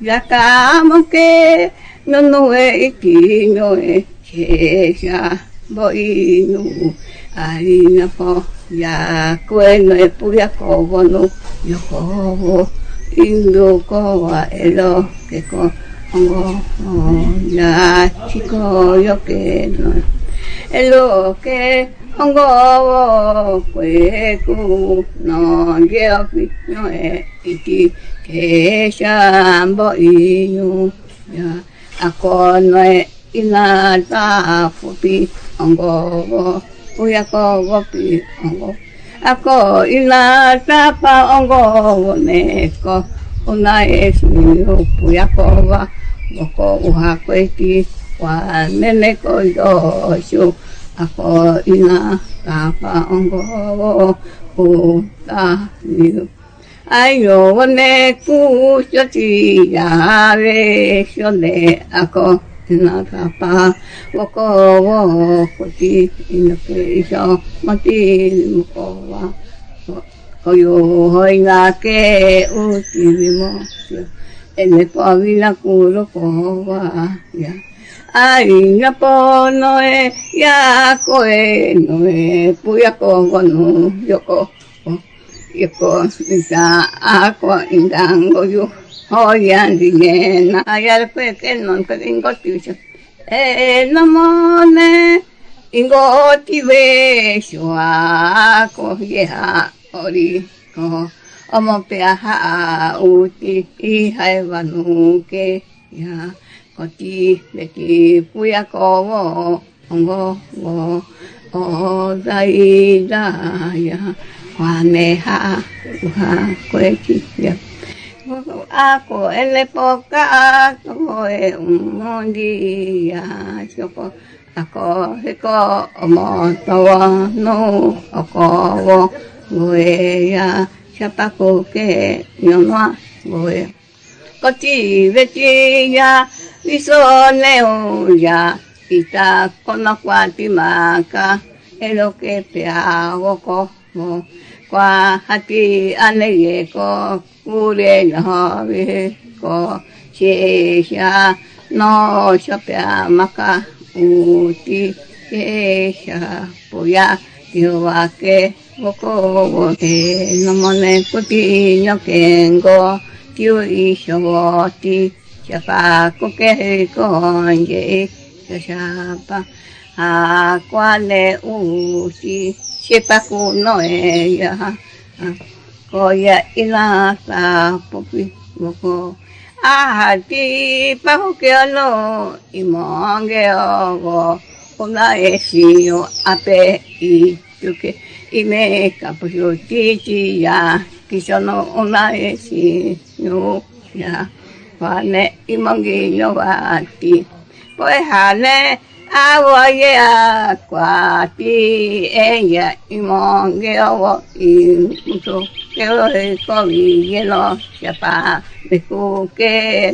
Yakamoke no noe iki noe kesha boinu arina po ya kweno e puya kovo no yokovo indo ko wa elo ke ko ongo ya chiko yoke no elo ke ongo kwe ku no geofi no e iki kesha boinu ya ako no e inata fupi ongo puya kovo pi ongo ako inata pa ongo neko una esiyo puya kova boko uhakweki wa nene ko yoshu ako inata pa ongo uta niyo ayo wane kushoti yare shone ako Nakapa wako koti inakisha mati mukowa koyo hoi ngake uti mo ene pavila kulo kowa ya ai ngapo noe ya koe noe puya kowa no yoko ita ako indango yo Hoyan dingena ayar peke non peke ingoti wicho namone ingoti weshwa ko yeha ori ko omo peha uti I haivanu ke ya koti beki puya ko ongo o dai da ya waneha kweki ya ako ele poka ako e mondi ya soko ako heko omo tawa no ako goe ya siapa ko ke nyonwa goe koti veti ya visoneo ya ita kono kwati maka elo ke pea woko kwa hati ane ko kure nawe ko shesha no shapya maka uti kesha puya tiwake woko namone kuti nyokengo tiu ishawati shapa koke konje shapa kwale uti Siapa kuno ya koya inata popi moko ahati pahukiano imonge ogo ona esio ape ituke ime kapuyo titi ya kisono ona esio ya wane imonge no ati koe hane awoye akwati ella imonge owo imuto que hoy COVID yelo siapa de que